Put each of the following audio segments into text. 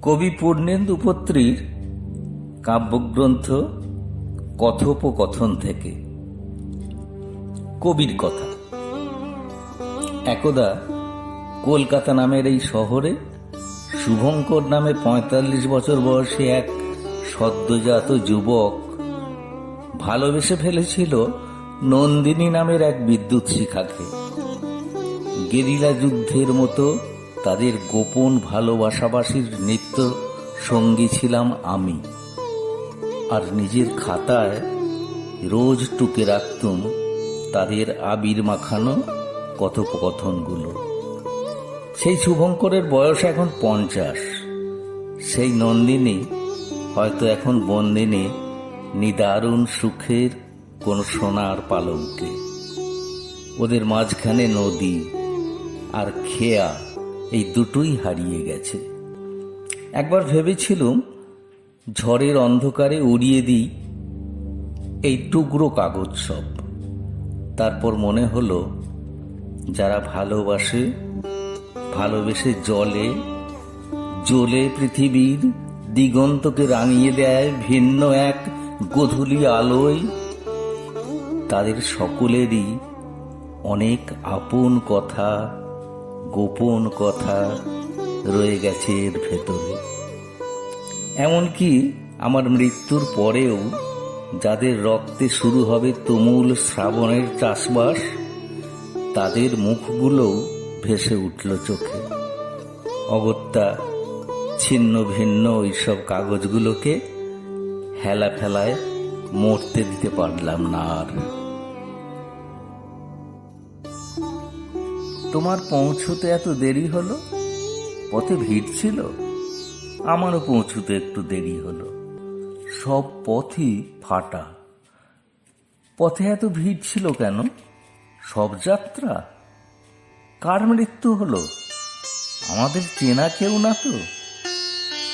কবি পূর্ণেন্দু উপত্রীর কাব্যগ্রন্থ কথোপকথন থেকে কবির কথা। একদা কলকাতা নামের এই শহরে শুভঙ্কর নামে ৪৫ বছর বয়সী এক সদ্যজাত যুবক ভালোবেসে ফেলেছিল নন্দিনী নামের এক বিদ্যুৎ শিখাকে। গেরিলা যুদ্ধের মতো তাদের গোপন ভালোবাসাবাসীর নিত্য সঙ্গী ছিলাম আমি, আর নিজের খাতায় রোজ টুকে রাখতুম তাদের আবির মাখানো কথোপকথনগুলো। সেই শুভঙ্করের বয়স এখন ৫০। সেই নন্দিনী হয়তো এখন বন্দিনী নিদারুণ সুখের কোন সোনার পালঙ্কে। ওদের মাঝখানে নদী আর খেয়া, এই দুটোই হারিয়ে গেছে। একবার ভেবেছিলুম ঝড়ের অন্ধকারে উড়িয়ে দিই এই টুকরো কাগজ সব। তারপর মনে হলো যারা ভালোবেসে জলে জ্বলে পৃথিবীর দিগন্তকে রাঙিয়ে দেয় ভিন্ন এক গোধূলি আলোয়, তাদের সকলেরই অনেক আপন কথা, গোপন কথা রয়ে গেছে এর ভেতরে। এমনকি আমার মৃত্যুর পরেও যাদের রক্তে শুরু হবে তুমুল শ্রাবণের চাষবাস, তাদের মুখগুলোও ভেসে উঠল চোখে। অগত্যা ছিন্ন ভিন্ন ওইসব কাগজগুলোকে হেলা ফেলায় মরতে দিতে পারলাম না আর। তোমার পৌঁছতে এত দেরি হলো? পথে ভিড় ছিল? আমারও পৌঁছতে একটু দেরি হলো। সব পথই ফাটা। পথে এত ভিড় ছিল কেন? সব যাত্রা? কার মৃত্যু হলো? আমাদের চেনা কেউ না তো?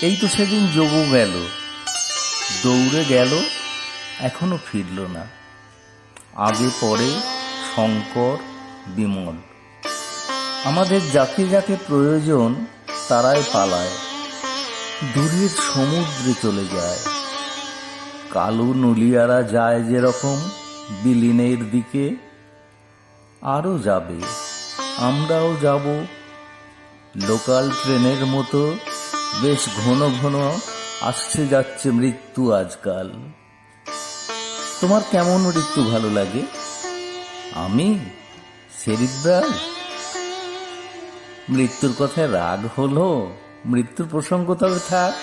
এই তো সেদিন যোগু গেল, দৌড়ে গেল, এখনো ফিরল না। আগে পরে শঙ্কর, বিমল, আমাদের যাকে যাকে প্রয়োজন তারাই পালায়, দূরের সমুদ্রে চলে যায়। কালু নুলিয়ারা যায় যেরকম বিলীনের দিকে, আরও যাবে, আমরাও যাব। লোকাল ট্রেনের মতো বেশ ঘন ঘন আসছে যাচ্ছে মৃত্যু আজকাল। তোমার কেমন মৃত্যু ভালো লাগে? আমি সেরিব্রাল। মৃত্যুর কথায় রাগ হলো? মৃত্যুর প্রসঙ্গ তবে থাক,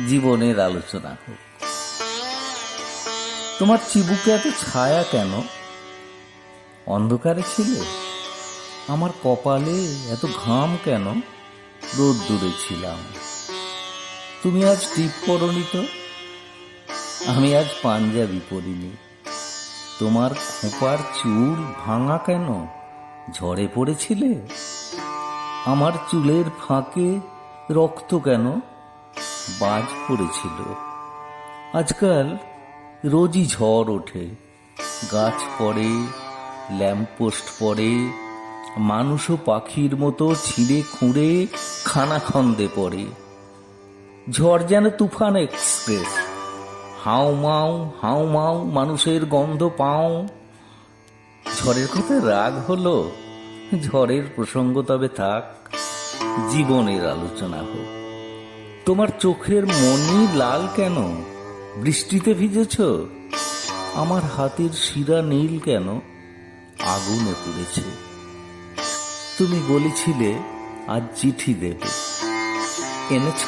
জীবনের আলোচনা হোক। তোমার চিবুকে এত ছায়া কেন? অন্ধকারে ছিলে? আমার কপালে এত ঘাম কেন? রোদ্দুরে ছিলাম। তুমি আজ টিপ পরনি তো? আমি আজ পাঞ্জাবি পরিনি। তোমার খোঁপার চুল ভাঙা কেন? ঝড়ে পড়েছিলে? আমার চুলের ফাঁকে রক্ত কেন? বাজ পড়েছিল। আজকাল রোজই ঝড় ওঠে, গাছ পড়ে, ল্যাম্পপোস্ট পড়ে, মানুষ ও পাখির মতো ছিঁড়ে খুঁড়ে খানাখন্দে পড়ে। ঝড় যেন তুফান এক্সপ্রেস, হাউ মাউ মানুষের গন্ধ পাও। ঝড়ের কথায় রাগ হলো? ঝড়ের প্রসঙ্গ তবে থাক, জীবনের আলোচনা হোক। তোমার চোখের মনি লাল কেন? বৃষ্টিতে ভিজেছ? আমার হাতের শিরা নীল কেন? আগুনে পুড়েছে। তুমি বলেছিলে আজ চিঠি দেবে, এনেছ?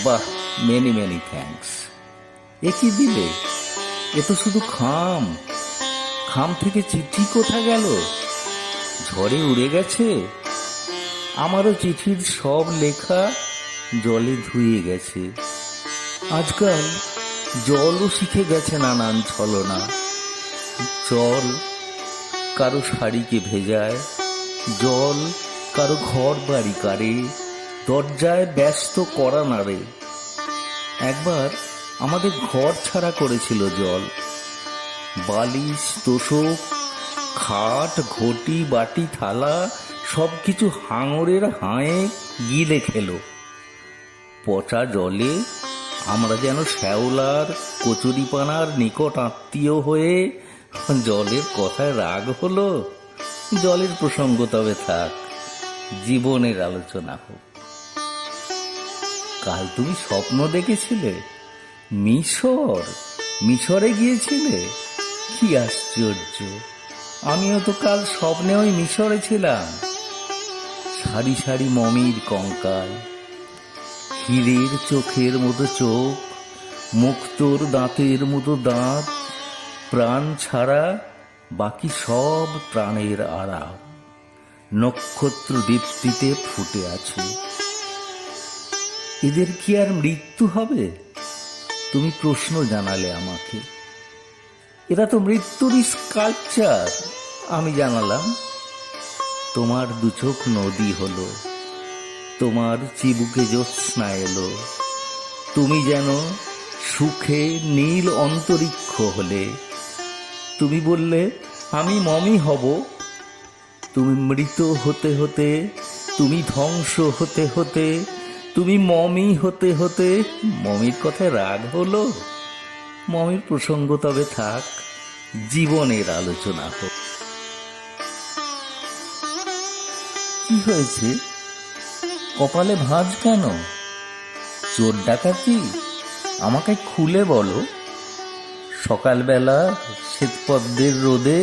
বাহ, মেনি মেনি থ্যাঙ্কস। এ কি দিলে? এ তো শুধু খাম। খাম থেকে চিঠি কোথা গেল? ঝড়ে উড়ে গেছে? আমারও চিঠির সব লেখা জলে ধুয়ে গেছে। আজকাল জলও শিখে গেছে নানান ছলনা। জল কারো শাড়িকে ভেজায়, জল কারো ঘর বাড়ি কাড়ে, দরজায় ব্যস্ত করা নাড়ে। একবার আমাদের ঘর ছাড়া করেছিল জল। বালিশ, তোষক, খাট, ঘটি, বাটি, থালা সবকিছু হাঙরের হায়ে গিলে খেলো। পচা জলে আমরা যেন শ্যাওলার কচুরিপানার নিকট আত্মীয় হয়ে জলের কথায় রাগ হলো। জলের প্রসঙ্গ তবে থাক, জীবনের আলোচনা হোক। কাল তুমি স্বপ্ন দেখেছিলে মিশরে গিয়েছিলে? কি আশ্চর্য! আমিও তো কাল স্বপ্নে ওই মিশরে ছিলাম। সারি সারি মমির কঙ্কাল, হীরের চোখের মতো চোখ, মুক্তোর দাঁতের মতো দাঁত, প্রাণ ছাড়া বাকি সব প্রাণের আড়াল নক্ষত্র দীপ্তিতে ফুটে আছে। এদের কি আর মৃত্যু হবে? তুমি প্রশ্ন জানালে আমাকে। এরা তো মৃত্যুর স্কাল্পচার। আমি জানালাম, তোমার দুচোখ নদী হলো, তোমার চিবুকে জ্যোৎস্না এলো, তুমি যেন সুখে নীল অন্তরিক্ষ হলে। তুমি বললে আমি মমি হব। তুমি মৃত হতে হতে, তুমি ধ্বংস হতে হতে, তুমি মমি হতে হতে মমির কথায় রাগ হলো। মমির প্রসঙ্গ তবে থাক, জীবনের আলোচনা হোক। কি হয়েছে? কপালে ভাঁজ কেন? চোর ডাকাতি? আমাকে খুলে বলো। সকালবেলা শ্বেতপদ্মের রোদে,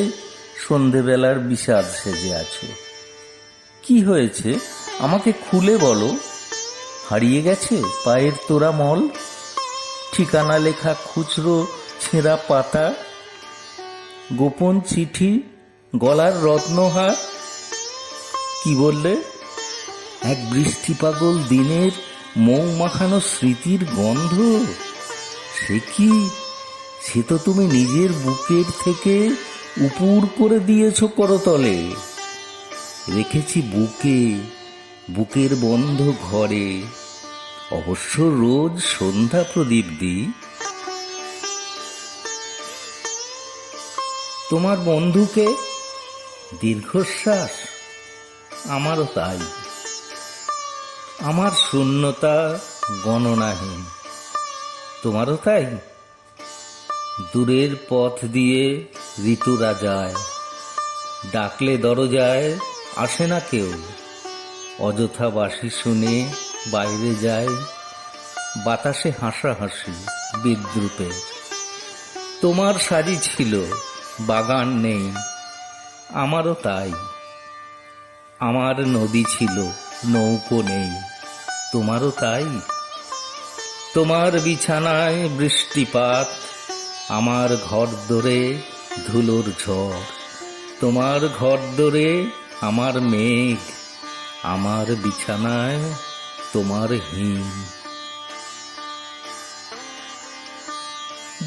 সন্ধেবেলার বিষাদ সেজে আছো। কি হয়েছে আমাকে খুলে বলো। হারিয়ে গেছে পায়ের তোরা মল, ঠিকানা লেখা খুচরো ছেঁড়া পাতা, গোপন চিঠি, গলার রত্নহার? কি বললে? এক বৃষ্টি পাগল দিনের মৌ মাখানো স্মৃতির গন্ধ? সে কি? সে তো তুমি নিজের বুকের থেকে উপুর করে দিয়েছ করতলে। রেখেছি বুকের বন্ধ ঘরে, অবশ্য রোজ সন্ধ্যা প্রদীপ দিই। তোমার বন্ধুকে? দীর্ঘশ্বাস? আমারও তাই। আমার শূন্যতা গণনাহীন, তোমারও তাই। দূরের পথ দিয়ে ঋতুরা যায়, ডাকলে দরজায় আসে না কেউ। অযথা বাঁশি শুনে বাইরে যায়, বাতাসে হাসাহাসি বিদ্রুপে। তোমার সাজি ছিল, বাগান নেই, আমারও তাই। আমার নদী ছিল, নৌকো নেই, তোমারও তাই। তোমার বিছানায় বৃষ্টিপাত, আমার ঘর দোরে ধুলোর ঝড়। তোমার ঘর দোরে আমার মেঘ, আমার বিছানায় তোমার হিম।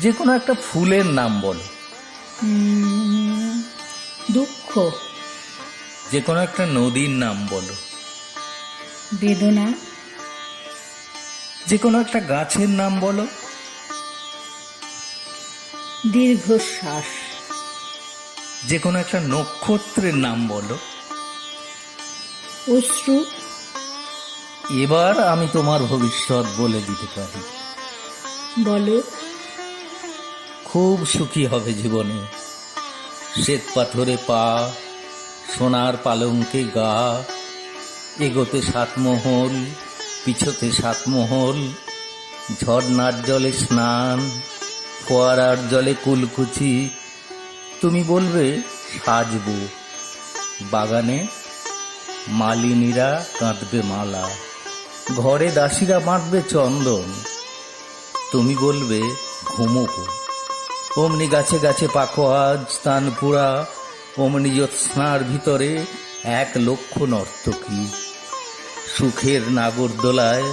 যে কোনো একটা ফুলের নাম বলো। দুঃখ। যে কোনো একটা নদীর নাম বলো। বেদনা। যে কোনো একটা গাছের নাম বলো। দীর্ঘশ্বাস। যে কোনো একটা নক্ষত্রের নাম বলো। অশ্রু। এবার আমি তোমার ভবিষ্যৎ বলে দিতে পারি। বলো। খুব সুখী হবে জীবনে। শ্বেত পাথরে পা, সোনার পালঙ্কে গা, এগোতে 7 মহল, পিছতে 7 মহল, ঝর্ণার জলে স্নান, ফোয়ারার জলে কুলকুচি। তুমি বলবে সাজবো, বাগানে মালিনীরা কাঁদবে মালা, ঘরে দাসীরা বাঁধবে চন্দন। তুমি বলবে ঘুমোবো, অমনি গাছে গাছে পাখোয়াজ তানপুরা, অমনি জ্যোৎস্নার ভিতরে 1 লক্ষ নর্তকী সুখের নাগরদোলায়।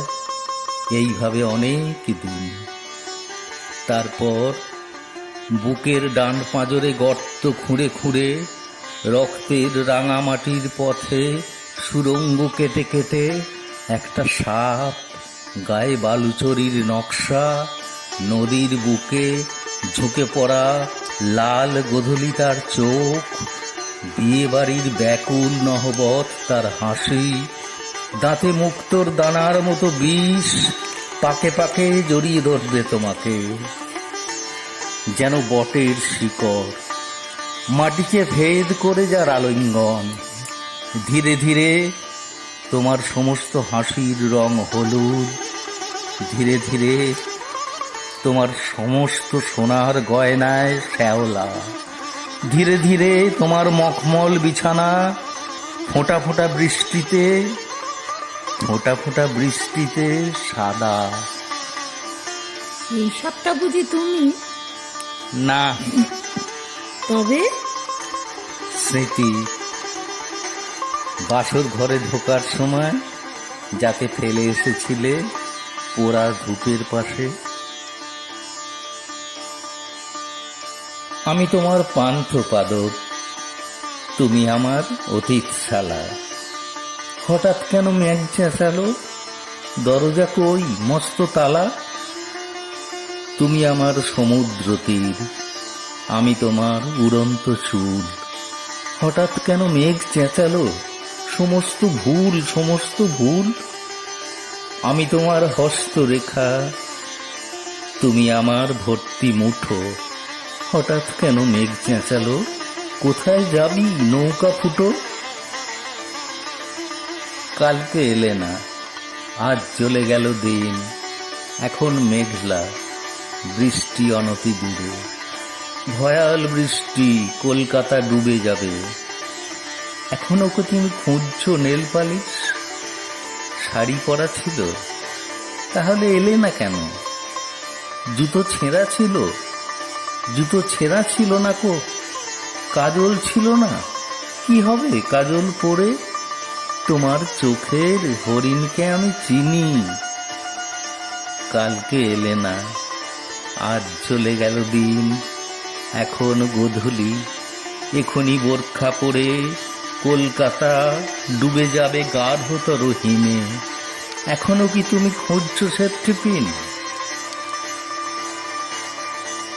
এইভাবে অনেক দিন। তারপর বুকের ডান পাঁজরে গর্ত খুঁড়ে খুঁড়ে, রক্তের রাঙামাটির পথে সুরঙ্গ কেটে কেটে, একটা সাপ, গায়ে বালুচরির নকশা, নদীর বুকে ঝুঁকে পড়া লাল গোধূলি তার চোখ, বিয়ে বাড়ির ব্যাকুল নহবত তার হাসি, দাঁতে মুক্তোর দানার মতো বিষ, পাকে পাকে জড়িয়ে ধরবে তোমাকে, যেন বটের শিকড়, মাটিকে ভেদ করে যার আলিঙ্গন। ধীরে ধীরে তোমার সমস্ত হাসির রং হলুদ, ধীরে ধীরে তোমার সমস্ত সোনার গয়নায় শ্যাওলা, ধীরে ধীরে তোমার মখমল বিছানা ফোঁটা ফোঁটা বৃষ্টিতে, ফোঁটা ফোঁটা বৃষ্টিতে সাদা। এই সবটা বুঝি তুমি? না, তবে স্মৃতি। বাসর ঘরে ঢোকার সময় যাকে ফেলে এসেছিলে পোড়া ধূপের পাশে। আমি তোমার পান্থ পাদক, তুমি আমার অতীতশালা। হঠাৎ কেন মেঘ চেঁচালো? দরজা কই, মস্ত তালা। তুমি আমার সমুদ্র তীর, আমি তোমার উড়ন্ত চুল। হঠাৎ কেন মেঘ চেঁচালো? সমস্ত ভুল, সমস্ত ভুল। আমি তোমার হস্তরেখা, তুমি আমার ভর্তি মুঠো। হঠাৎ কেন মেঘ চেঁচালো? কোথায় যাবি নৌকা ফুটো? কালকে এলে না, আজ চলে গেল দিন। এখন মেঘলা, বৃষ্টি অনতি দূরে। ভয়াল বৃষ্টি, কলকাতা ডুবে যাবে। এখনো কি তুমি খুঁজছো নেল পালিশ? শাড়ি পরা ছিল, তাহলে এলে না কেন? জুতো ছেঁড়া ছিল, জুতো ছেঁড়া ছিল না কো? কাজল ছিল না? কি হবে কাজল পরে? তোমার চোখের হরিণকে আমি চিনি। কালকে এলে না, আজ চলে গেল দিন। এখন গোধূলি, এখনই বোরখা পরে কলকাতা ডুবে যাবে গাঢ়তর হিমে। এখনো কি তুমি খুঁজছো সেফটি পিন?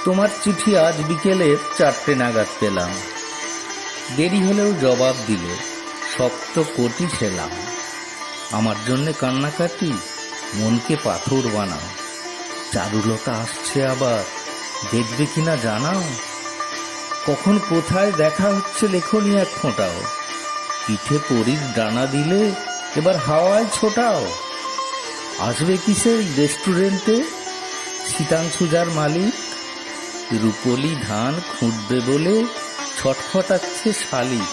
তোমার চিঠি আজ বিকেলের 4টে নাগাদ পেলাম। দেরি হলেও জবাব দিলে, শক্ত কোটি ছেলাম। আমার জন্যে কান্নাকাটি, মনকে পাথর বানাও। চারুলতা আসছে আবার, দেখবে কিনা জানাও। কখন কোথায় দেখা হচ্ছে লেখনি এক ফোঁটাও। পিঠে পরীর ডানা দিলে এবার হাওয়ায় ছোটাও। আসবে কি সেই রেস্টুরেন্টে শীতাংশুজার মালিক? রূপলি ধান খুঁটবে বলে ছটফটাচ্ছে শালিক।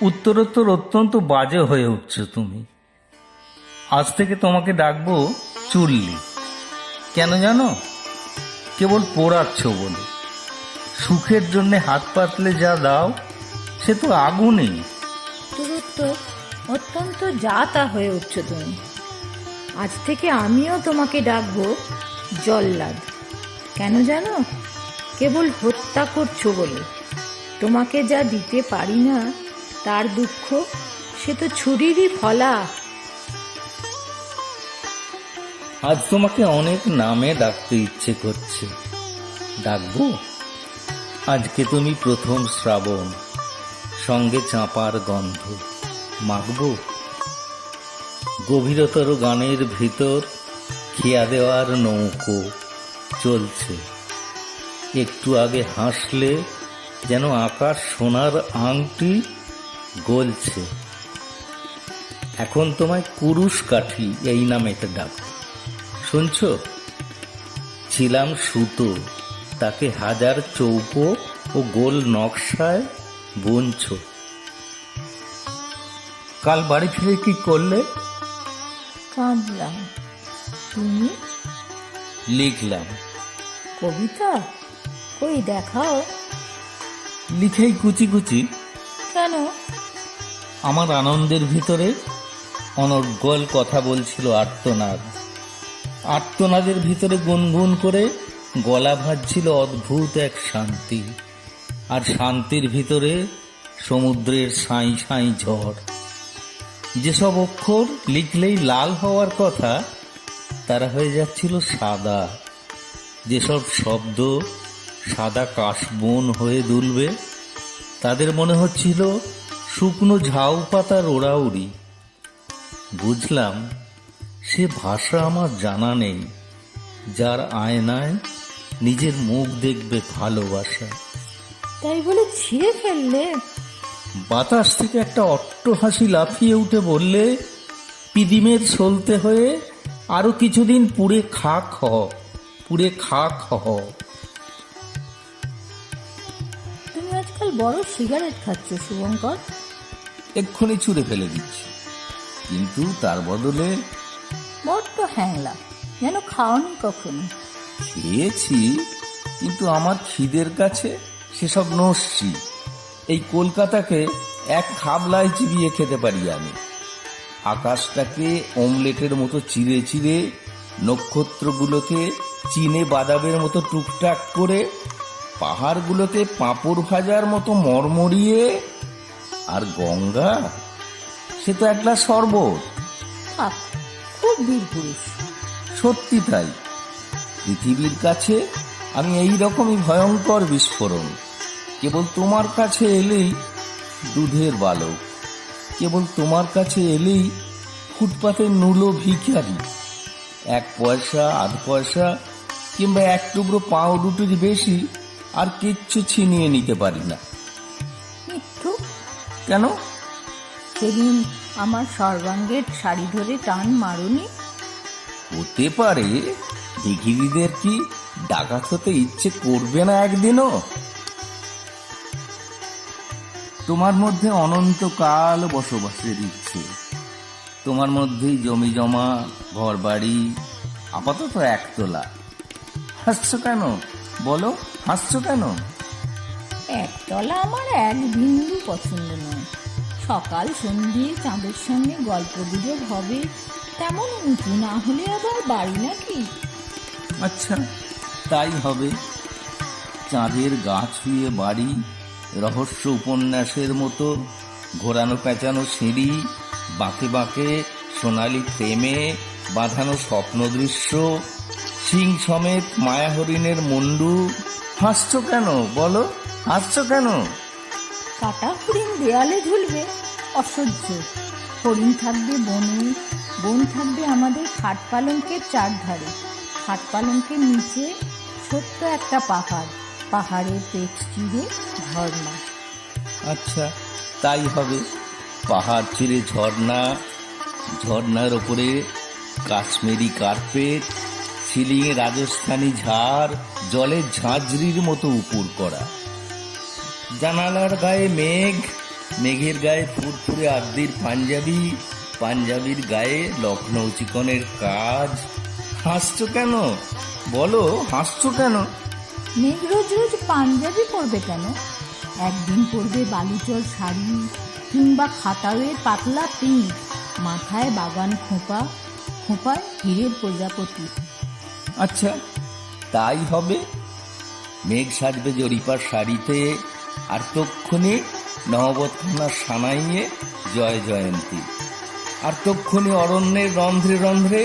উত্তরোত্তর অত্যন্ত বাজে হয়ে উঠছো তুমি। আজ থেকে তোমাকে ডাকবো চুল্লি। কেন জানো? কেবল পোড়াচ্ছ বলে। সুখের জন্যে হাত পাতলে যা দাও, সে তো আগুনই। উত্তরোত্তর অত্যন্ত যা তা হয়ে উঠছ তুমি। আজ থেকে আমিও তোমাকে ডাকবো জল্লাদ। কেন জানো? কেবল হত্যা করছো বলে। তোমাকে যা দিতে পারি না তার দুঃখ, সে তো ছুরিরই ফলা। আজ তোমাকে অনেক নামে ডাকতে ইচ্ছে করছে। ডাকবো? আজকে তুমি প্রথম শ্রাবণ, সঙ্গে চাঁপার গন্ধ মাখবো। গভীরতর গানের ভিতর খেয়া দেওয়ার নৌকো চলছে। একটু আগে হাসলে যেন আকাশ সোনার আংটি গলছে। এখন তোমায় কুরুশ কাঠি এই নামেতে ডাক। শুনছ? ছিলাম সুতো, তাকে হাজার চৌকো ও গোল নকশায় বুনছ। কাল বাড়ি ফিরে কি করলে? কাঁদলাম। তুমি? লিখলাম। কবিতা? কই দেখাও। লিখেই কুচি কুচি। কেন? আমার আনন্দের ভিতরে অনর্গল কথা বলছিল আর্তনাদ। আর্তনাদের ভিতরে গুনগুন করে গলা ভাজছিল অদ্ভুত এক শান্তি। আর শান্তির ভিতরে সমুদ্রের সাঁই সাঁই ঝড়। যেসব অক্ষর লিখলেই লাল হওয়ার কথা, তারা হয়ে যাচ্ছিল সাদা। যেসব শব্দ সাদা কাশবন হয়ে দুলবে, তাদের মনে হচ্ছিল শুকনো ঝাউ পাতার ওড়াউড়ি। বুঝলাম সে ভাষা আমার জানা নেই, যার আয়নায় নিজের মুখ দেখবে ভালোবাসা। তাই বলে ছিঁড়ে ফেললে? বাতাস থেকে একটা অট্ট হাসি লাফিয়ে উঠে বললে, পিদিমের সলতে হয়ে আরো কিছুদিন পুড়ে খাক হ, পুড়ে খাক হ। তুমি আজকাল বড় সিগারেট খাচ্ছ শুভঙ্কর। এক্ষুনি ছুঁড়ে ফেলে দিচ্ছি, কিন্তু তার বদলে বড্ড হ্যাংলা, যেন খাওনি কখনো। খেয়েছি, কিন্তু আমার খিদের কাছে সেসব নস্যি। এই কলকাতাকে এক খাবলায় চিবিয়ে খেতে পারি আমি। আকাশটাকে অমলেটের মতো চিড়ে চিড়ে, নক্ষত্রগুলোকে চিনে বাদামের মতো টুকটাক করে, পাহাড়গুলোকে পাঁপড় ভাজার মতো মরমরিয়ে, আর গঙ্গা সে তো এক গ্লাস শরবত। থাক, খুব বীর পুরুষ। সত্যি তাই। পৃথিবীর কাছে আমি এই রকমই ভয়ঙ্কর বিস্ফোরণ। কেবল তোমার কাছে এলেই দুধের বালক, কেবল তোমার কাছে এলেই ফুটপাতের নুলো ভিখারি। 1 পয়সা, আধ পয়সা কিংবা 1 টুকরো পাউরুটির বেশি আর কিচ্ছু ছিনিয়ে নিতে পারি না। মিঠু, কেন? সেদিন আমার সর্বাঙ্গের শাড়ি ধরে টান মারুনি? হতে পারে, ভিখিরিদের কি ডাকাত হতে ইচ্ছে করবে না একদিনও? তোমার মধ্যে অনন্তকাল বসবাসের ইচ্ছে, তোমার মধ্যেই জমি জমা, ঘর বাড়ি, আপাতত 1 তোলা। হাসছো কেন বলো, হাসছো কেন? একতলা আমার এক বিন্দু পছন্দ নয়। সকাল সন্ধ্যে চাঁদের সঙ্গে গল্প গুজব হবে, তেমন উঁচু না হলে আবার বাড়ি নাকি? আচ্ছা, তাই হবে। চাঁদের গা ছুঁয়ে বাড়ি, রহস্য উপন্যাসের মতো ঘোরানো পেঁচানো সিঁড়ি, বাঁকে বাঁকে সোনালি ফ্রেমে বাঁধানো স্বপ্ন দৃশ্য, সিং সমেত মায়া হরিণের মুন্ডু। হাসছো কেন বলো, হাসছো কেন? কাটা হরিণ দেয়ালে ঝুলবে, অসহ্য। হরিণ থাকবে বনে, বন থাকবে আমাদের খাট পালঙ্কের চারধারে। খাট পালঙ্কের নিচে ছোট্ট একটা পাহাড়, পাহাড়ের পেট চিরে ঝর্ণা। আচ্ছা, তাই হবে। পাহাড় চিরে ঝর্ণা, ঝর্ণার ওপরে কাশ্মীরি কার্পেট, সিলিংয়ে রাজস্থানি ঝাড়, জলের ঝাঁঝরির মতো উপুর করা। জানালার গায়ে মেঘ, মেঘের গায়ে ফুরফুরে আদ্যির পাঞ্জাবি, পাঞ্জাবির গায়ে লখনৌ চিকনের কাজ। হাসছো কেন বলো, হাসছো কেন? মেঘ রোজ রোজ পাঞ্জাবি পরবে কেন? একদিন পরবে বালুচর শাড়ি কিংবা খাতাওয়ের পাতলা পিঠ, মাথায় বাগান খোঁপা, খোঁপায় হীরের প্রজাপতি। আচ্ছা, তাই হবে। মেঘ সাজবে জরিপার শাড়িতে, আর তক্ষুনি নহবতখানার সানাইয়ে জয় জয়ন্তী। আর তক্ষুনি অরণ্যের রন্ধ্রে রন্ধ্রে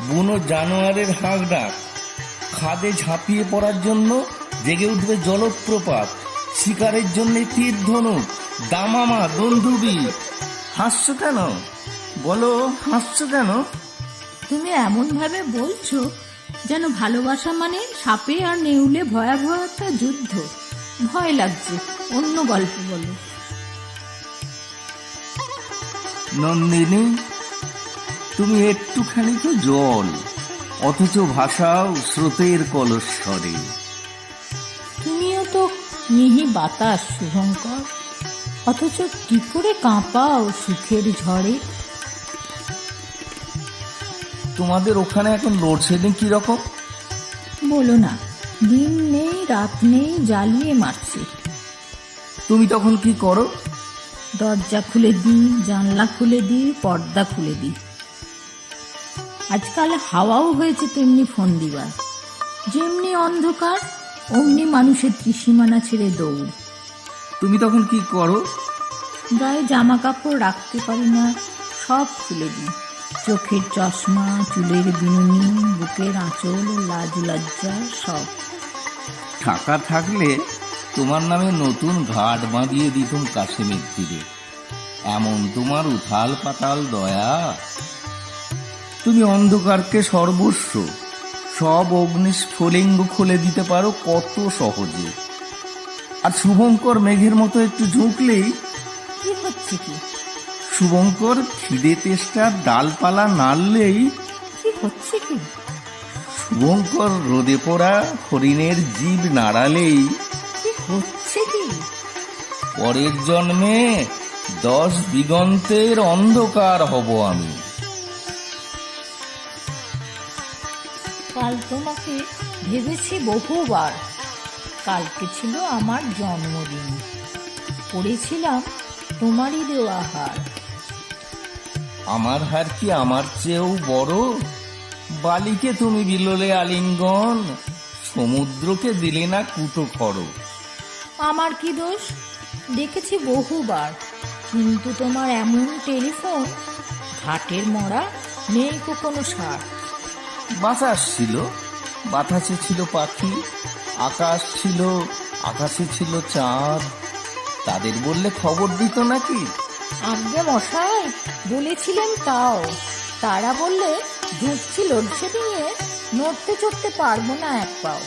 বুনো জানোয়ারের হাঁক ডাক। খাদে ঝাঁপিয়ে পড়ার জন্য জেগে উঠবে জলপ্রপাত, শিকারের জন্য তীর ধনুক, দামামা, দন্দুবি। হাসছো কেন বলো, হাসছো কেন? তুমি এমন ভাবে বলছো যেন ভালোবাসা মানে সাপে আর নেউলে ভয়াবহ একটা যুদ্ধ। ভয় লাগছে, অন্য গল্প বলো। নন্দিনী, তুমি একটুখানি তো জল, অথচ ভাষাও স্রোতের কলস্বরে। তুমিও তো মিহি বাতাস শুভঙ্কর, অথচ কি করে কাঁপাও সুখের ঝড়ে। তোমাদের ওখানে এখন লোডশেডিং কিরকম? বলো না, দিন নেই রাত নেই, জ্বালিয়ে মারছে। তুমি তখন কি করো? দরজা খুলে দিই, জানলা খুলে দিই, পর্দা খুলে দিই। আজকাল হাওয়াও হয়েছে তেমনি ফোন দিবার। যেমনি অন্ধকার অমনি মানুষের ত্রিসীমানা ছেড়ে দৌড়। তুমি তখন কি করো? গায়ে জামা কাপড় রাখতে পারি না, সব খুলে দিই। চোখের চশমা, চুলের বিনুনি, বুকের আঁচল, লাজ লজ্জা সব। টাকা থাকলে তোমার নামে নতুন ঘাট বাঁধিয়ে দিতুম কাশ্মীর তীরে। এমন তোমার উথাল পাতাল দয়া। তুমি অন্ধকারকে সর্বস্ব, সব অগ্নিস্ফুলিঙ্গ খুলে দিতে পারো কত সহজে। আর শুভঙ্কর মেঘের মতো একটু ঝুঁকলেই, কি হচ্ছে কি? শুভঙ্কর খিদে তেষ্টার ডালপালা নাড়লেই, কি হচ্ছে কি? শুভঙ্কর রোদে পোড়া হরিণের জিভ নাড়ালেই, কি হচ্ছে কি? পরের জন্মে 10 দিগন্তের অন্ধকার হব আমি। কাল তোমাকে ভেবেছি বহুবার। কালকে ছিল আমার জন্মদিন, পড়েছিলাম তোমারই দেওয়া হার। আমার হার কি আমার চেয়েও বড়? বালিকে তুমি বিললে আলিঙ্গন, সমুদ্রকে দিলে না কুটো খড়। আমার কি দোষ? দেখেছি বহুবার, কিন্তু তোমার এমন টেলিফোন, ঘাটের মরা নেই কো কোনো সার। বাতাস ছিল, বাতাসে ছিল পাখি, আকাশ ছিল, আকাশে ছিল চাঁদ। তাদের বললে খবর দিত নাকি? আজ্ঞে মশাই, বলেছিলেন তাও। তারা বললে ঢুকছি লোডশেডিংয়ে, নড়তে চড়তে পারবো না এক পাও।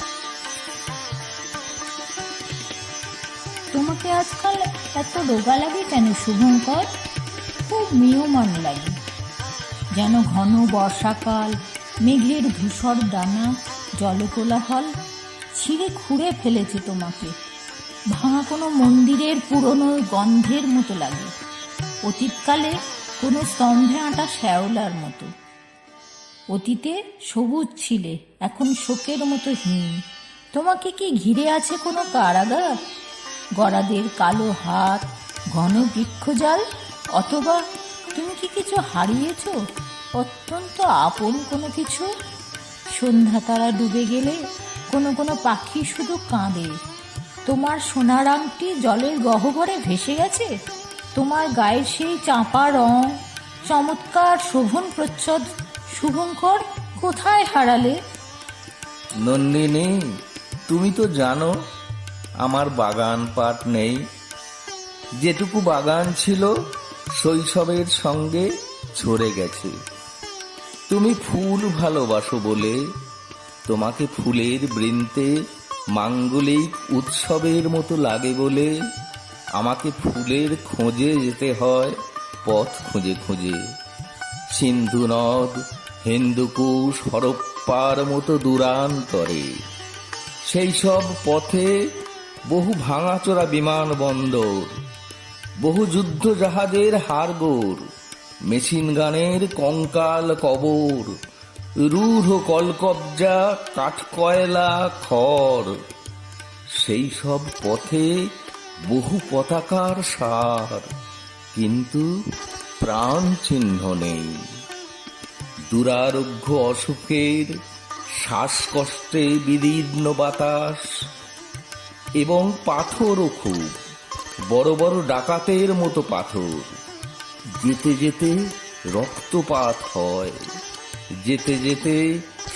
তোমাকে আজকাল এত রোগা লাগে কেন শুভঙ্কর? খুব মিয়মান লাগে, যেন ঘন বর্ষাকাল, মেঘের ধূসর ডানা, জলকোলাহল ছিঁড়ে খুঁড়ে ফেলেছে তোমাকে। ভাঙা কোনো মন্দিরের পুরনো গন্ধের মতো লাগে, অতীতকালে কোনো স্তম্ভে আঁটা শ্যাওলার মতো। অতীতে সবুজ ছিলে, এখন শোকের মতো হীন। তোমাকে কি ঘিরে আছে কোনো কারাগার? গরাদের কালো হাত, ঘন বৃক্ষজাল, অথবা তুমি কি কিছু হারিয়েছ, অত্যন্ত আপন কোনো কিছু? সন্ধ্যা তারা ডুবে গেলে কোনো কোনো পাখি শুধু কাঁদে। তোমার সোনার আংটি জলের গহ্বরে ভেসে গেছে? তোমার গায়ের সেই চাঁপা রং, চমৎকার শোভন প্রচ্ছদ শুভঙ্কর কোথায় হারালে? নন্দিনী, তুমি তো জানো আমার বাগান পাট নেই। যেটুকু বাগান ছিল শৈশবের সঙ্গে ঝরে গেছে। তুমি ফুল ভালোবাসো বলে তোমাকে ফুলের বৃন্তে মাঙ্গলিক উৎসবের মতো লাগে বলে আমাকে ফুলের খোঁজে যেতে হয়, পথ খুঁজে খুঁজে। সিন্ধু নদ, হিন্দুকুশ, হরপ্পার মতো দূরান্তরে। সেই সব পথে বহু ভাঙাচোরা বিমানবন্দর, বহু যুদ্ধ জাহাজের হাড়গোড়, মেশিন গানের কঙ্কাল কবর, রূঢ় কলকবজা, কাঠকয়লা, খড়। সেই সব পথে বহু পতাকার সার, কিন্তু প্রাণ চিহ্ন নেই। দুরারোগ্য অসুখের, শ্বাসকষ্টে বিদীর্ণ বাতাস, এবং পাথরও খুব বড় বড় ডাকাতের মতো পাথর। যেতে যেতে রক্তপাত হয়, যেতে যেতে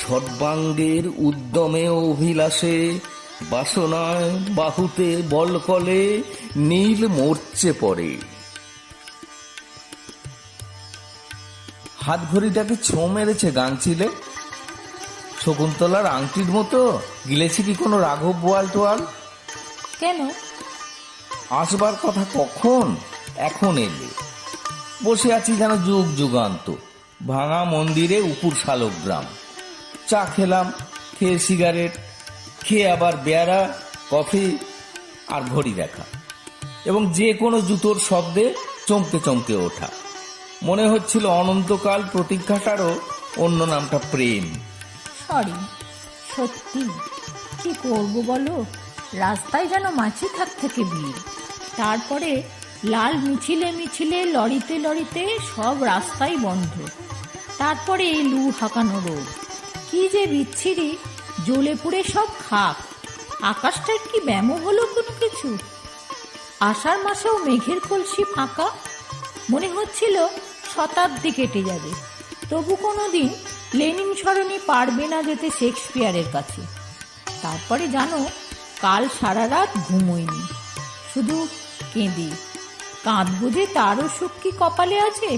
সর্বাঙ্গের উদ্যমে অভিলাষে, বাসনায় বাহুতে বলকলে নীল মরচে পড়ে। হাত ঘড়িটাকে ছো মেরেছে গাংচিলে, শকুন্তলার আংটির মতো। গিলেছে কি কোনো রাঘব বোয়াল টোয়াল? কেন? আসবার কথা কখন, এখন এলে। বসে আছি যেন যুগ যুগান্ত, ভাঙা মন্দিরে উপর শালগ্রাম। চা খেলাম, খেয়ে সিগারেট, খেয়ে আবার বেয়ারা, কফি আর ঘড়ি দেখা, এবং যে কোনো জুতোর শব্দে চমকে চমকে ওঠা। মনে হচ্ছিল অনন্তকাল প্রতীক্ষাটারও অন্য নামটা প্রেম। সরি, সত্যি কি করব বলো? রাস্তায় যেন মাছি থাক থেকে ভিড়। তারপরে লাল মিছিলে মিছিলে, লরিতে লরিতে সব রাস্তাই বন্ধ। তারপরে এই লু হাঁকানো রোদ, কি যে বিচ্ছিরি, জ্বলে পুড়ে সব খাক। আকাশটার কি ব্যামো হলো কোনো কিছু? আষাঢ় মাসেও মেঘের কলসি ফাঁকা। মনে হচ্ছিল শতাব্দী কেটে যাবে, তবু কোনোদিন লেনিন সরণি পারবে না যেতে শেক্সপিয়ারের কাছে। তারপরে জানো, কাল সারা রাত ঘুমোইনি, শুধু কেঁদে। কাঁদবো যে তারও সুখ কি কপালে আছে?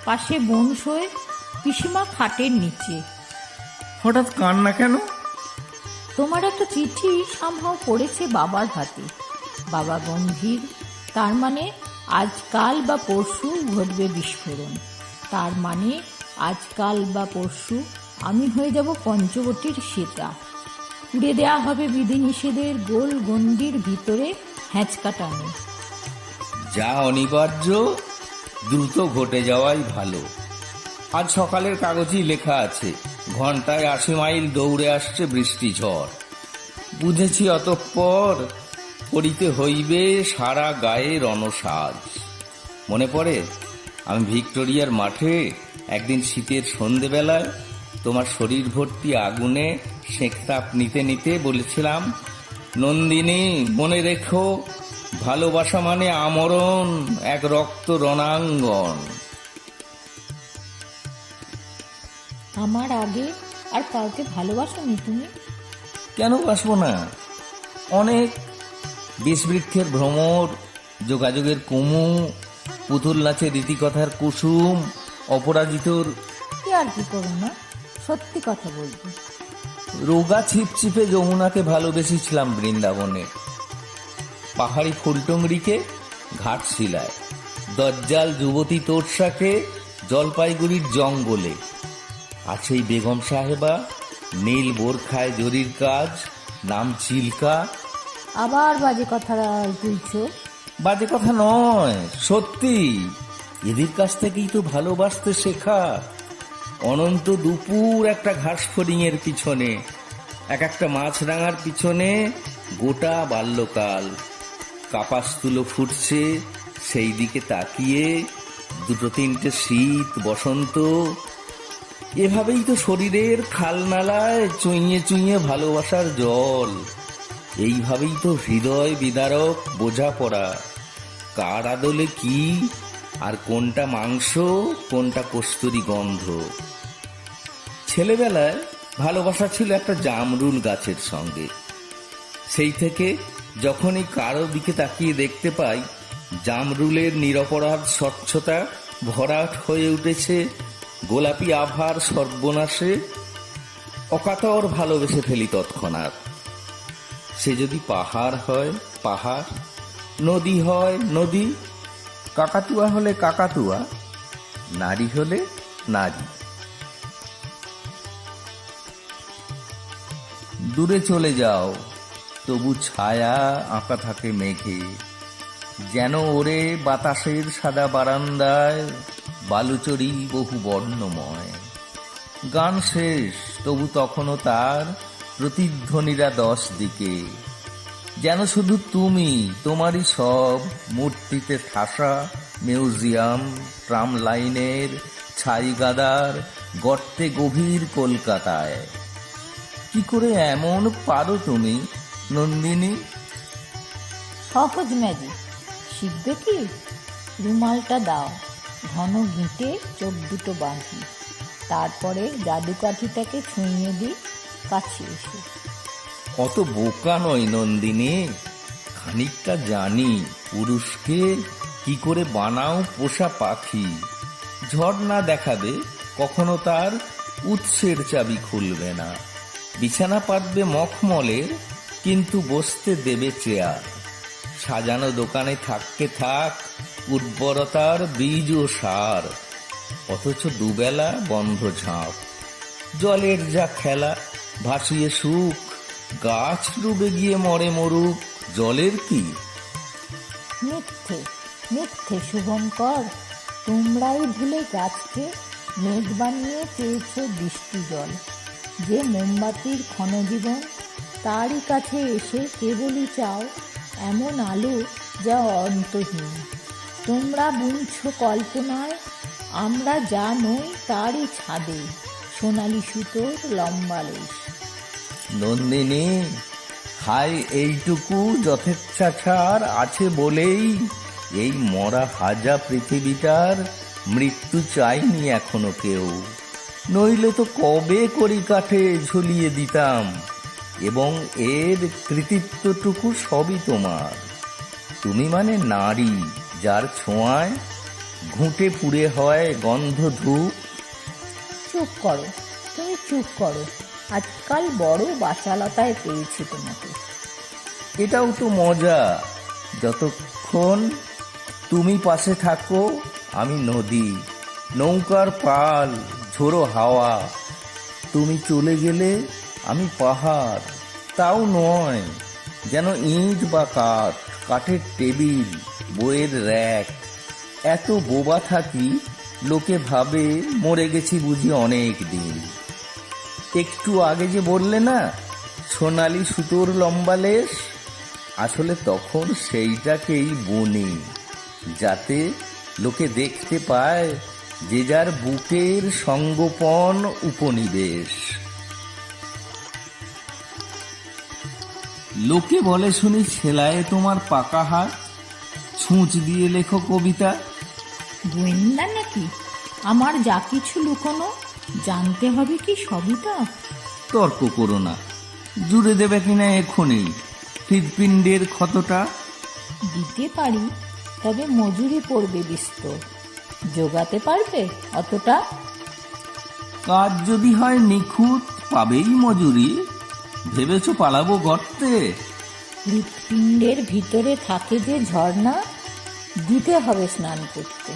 পাশে বোন শোয়, পিসিমা খাটের নিচে। হঠাৎ কান্না কেন? তোমার একটা চিঠি সামহাও পড়েছে বাবার হাতে। বাবা গম্ভীর। তার মানে আজকাল বা পরশু ঘটবে বিস্ফোরণ। তার মানে আজকাল বা পরশু আমি হয়ে যাব পঞ্চবটির সীতা। উড়ে দেয়া হবে বিধিনিষেধের গোল গণ্ডির ভিতরে হ্যাঁচকা টানে। যা অনিবার্য দ্রুত ঘটে যাওয়াই ভালো। আজ সকালের কাগজেই লেখা আছে, ঘন্টায় 80 মাইল দৌড়ে আসছে বৃষ্টি ঝড়। বুঝেছি অতঃপর করিতে হইবে সারা গায়ে রণসাজ। মনে পড়ে আমি ভিক্টোরিয়ার মাঠে একদিন শীতের সন্ধেবেলায় তোমার শরীর ভর্তি আগুনে সেঁকতাপ নিতে নিতে বলেছিলাম, নন্দিনী মনে রেখো, ভালোবাসা মানে আমরণ, এক রক্ত রণাঙ্গন। আমার আগে আর কাউকে ভালোবাসোনি তুমি? কেন বাসবো না? অনেক। বিষবৃক্ষের ভ্রমর, যোগাযোগের কুমু, পুতুল নাচের রীতিকথার কুসুম, অপরাজিতর কি আর কি করো না, সত্যি কথা বলবো। রোগা ছিপছিপে যমুনাকে ভালোবেসেছিলাম বৃন্দাবনে, পাহাড়ি ফুলটুংরিকে ঘাটশিলায়, দজ্জাল যুবতী তোরসাকে জলপাইগুড়ির জঙ্গলে। আর সেই বেগম সাহেবা নীল বোরখায় জরির কাজ, নাম চিল্কা। আবার বাজে কথা তুলছো। বাজে কথা নয়, সত্যি। এদের কাছ থেকেই তো ভালোবাসতে শেখা। অনন্ত দুপুর একটা ঘাস ফড়িংয়ের পিছনে, এক একটা মাছরাঙার পিছনে গোটা বাল্যকাল। কাপাস তুলো ফুটছে, সেই দিকে তাকিয়ে দুটো তিনটে শীত বসন্ত। এভাবেই তো শরীরের খালনালায় চুইয়ে চুইয়ে ভালোবাসার জল। এইভাবেই তো হৃদয় বিদারক বোঝাপড়া, কার আদলে কি আর কোনটা মাংস কোনটা কস্তুরী গন্ধ। ছেলেবেলায় ভালোবাসা ছিল একটা জামরুল গাছের সঙ্গে। সেই থেকে যখনই কারো দিকে তাকিয়ে দেখতে পাই, জামরুলের নিরপরাধ স্বচ্ছতা ভরাট হয়ে উঠেছে গোলাপি আভার সর্বনাশে। অকাতর ভালোবেসে ফেলি তৎক্ষণাৎ। সে যদি পাহাড় হয় পাহাড়, নদী হয় নদী, কাকাতুয়া হলে কাকাতুয়া, নারী হলে নারী। দূরে চলে যাও, তবু ছায়া আঁকা থাকে মেঘে, যেন ওরে বাতাসের সাদা বারান্দায় বালুচরি বহু বর্ণময়। গান শেষ, তবু তখনও তার প্রতিধ্বনিরা 10 দিকে। যেন শুধু তুমি, তোমারই সব, মূর্তিতে ঠাসা মিউজিয়াম, ট্রাম লাইনের ছাই গাদার গর্তে গভীর কলকাতায়। কি করে এমন পারো তুমি নন্দিনী? সহজ ম্যাজিক। শিখবে কি? রুমালটা দাও, ঘন গিঁটে চোখ দুটো বাঁধি, তারপরে জাদুকাঠিটাকে ছুঁয়ে দিই কাছে এসে। অত বোকা নয় নন্দিনী, খানিকটা জানি পুরুষকে কি করে বানাও পোষা পাখি। ঝড় না দেখাবে কখনো তার উৎসের চাবি খুলবে না। বিছানা পাতবে মখমলের, কিন্তু বসতে দেবে চেয়ার। সাজানো দোকানে থাকতে থাক উর্বরতার বীজ ও সার, অথচ দুবেলা বন্ধ ঝাঁপ। জলের যা খেলা, ভাসিয়ে সুখ, গাছ ডুবে গিয়ে মরে মরুক, জলের কি? মিথ্যে মিথ্যে শুভঙ্কর, তোমরাই ভুলে গাছকে মেঘ বানিয়ে চেয়েছ বৃষ্টি জল। যে মোমবাতির ক্ষণজীবন, তারই কাছে এসে কেবলই চাও এমন আলো যা অন্তহীন। তোমরা বুনছ কল্পনায়, আমরা যা নই তারই ছাদে সোনালি সুতোর লম্বা লেশ। নন্দিনী, হাই এইটুকু যথেচ্ছাচার আছে বলেই এই মরা হাজা পৃথিবীটার মৃত্যু চাইনি এখনো কেউ। নইলে তো কবে করি কাঠে ঝুলিয়ে দিতাম, এবং এর কৃতিত্বটুকু সবই তোমার। তুমি মানে নারী, যার ছোঁয়ায় ঘুঁটে পুড়ে হয় গন্ধ ধূপ। চুপ করো, তুমি চুপ করো। আজকাল বড় বাচালতায় পেয়েছি তোমাকে। এটাও তো মজা, যতক্ষণ তুমি পাশে থাকো আমি নদী, নৌকার পাল, ঝোড়ো হাওয়া। তুমি চলে গেলে আমি পাহাড়, তাও নয়, যেন ইট বা কাঠ, কাঠের টেবিল, বইয়ের র্যাক। এত বোবা থাকি লোকে ভাবে মরে গেছি বুঝি অনেক দিন। একটু আগে যে বললে না সোনালি সুতোর লম্বা লেশ, আসলে তখন সেইটাকেই বুনি, যাতে লোকে দেখতে পায় যে যার বুকের সঙ্গোপন উপনিবেশ। লোকে বলে শুনি ছেলায় তোমার পাকা হাত, ছুঁচ দিয়ে লেখো কবিতা। গোয়েন্দা নাকি? আমার যা কিছু লুকোনো জানতে হবে কি সবিতা? তর্ক করো না, জুড়ে দেবে কিনা এখনই হৃৎপিণ্ডের ক্ষতটা। দিতে পারি, তবে মজুরি পড়বে বিস্তর। জোগাতে পারবে অতটা? কাজ যদি হয় নিখুঁত পাবেই মজুরি। ভেবেছো পালাবো গর্তে? হৃৎপিণ্ডের ভিতরে থাকে যে ঝর্ণা, দিতে হবে স্নান করতে।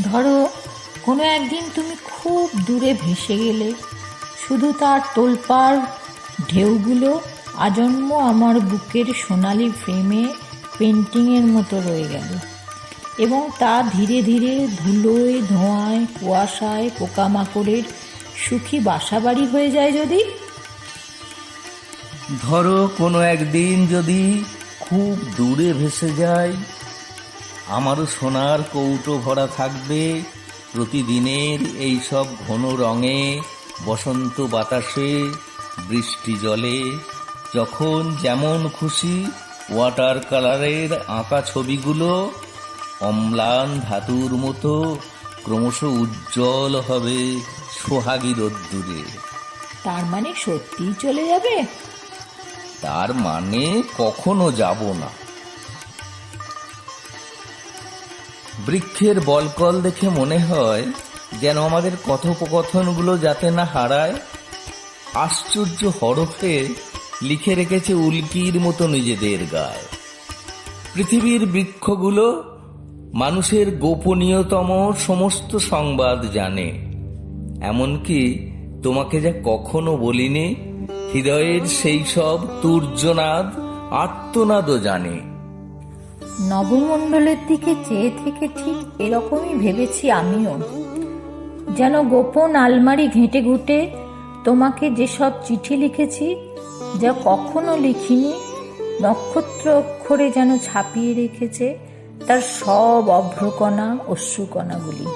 ধরো কোনো একদিন তুমি খুব দূরে ভেসে গেলে, শুধু তার তোলপাড় ঢেউগুলো আজন্ম আমার বুকের সোনালি ফ্রেমে পেন্টিংয়ের মতো রয়ে গেল, এবং তা ধীরে ধীরে ধুলোয়, ধোঁয়ায়, কুয়াশায়, পোকামাকড়ের সুখী বাসাবাড়ি হয়ে যায় যদি। ধরো কোনো একদিন যদি খুব দূরে ভেসে যায়, আমারও সোনার কৌটো ভরা থাকবে প্রতিদিনের এই সব ঘন রঙে, বসন্ত বাতাসে, বৃষ্টি জলে, যখন যেমন খুশি ওয়াটার কালারের আঁকা ছবিগুলো অম্লান ধাতুর মতো ক্রমশ উজ্জ্বল হবে সোহাগী রোদ্দুরে। তার মানে সত্যিই চলে যাবে? তার মানে কখনো যাব না। বৃক্ষের বলকল দেখে মনে হয় যেন আমাদের কথোপকথনগুলো যাতে না হারায়, আশ্চর্য হরফে লিখে রেখেছে উল্কির মতো নিজেদের গায়ে। পৃথিবীর বৃক্ষগুলো মানুষের গোপনীয়তম সমস্ত সংবাদ জানে, এমনকি তোমাকে যা কখনো বলিনি, হৃদয়ের সেই সব তুর্যনাদ, আর্তনাদও জানে। নবমণ্ডলের দিকে চেয়ে থেকে ঠিক এরকমই ভেবেছি আমিও, যেন গোপন আলমারি ঘেঁটে ঘুঁটে তোমাকে যেসব চিঠি লিখেছি, যা কখনো লিখিনি, নক্ষত্র অক্ষরে যেন ছাপিয়ে রেখেছে তার সব অভ্রকণা, অশ্রুকণাগুলি।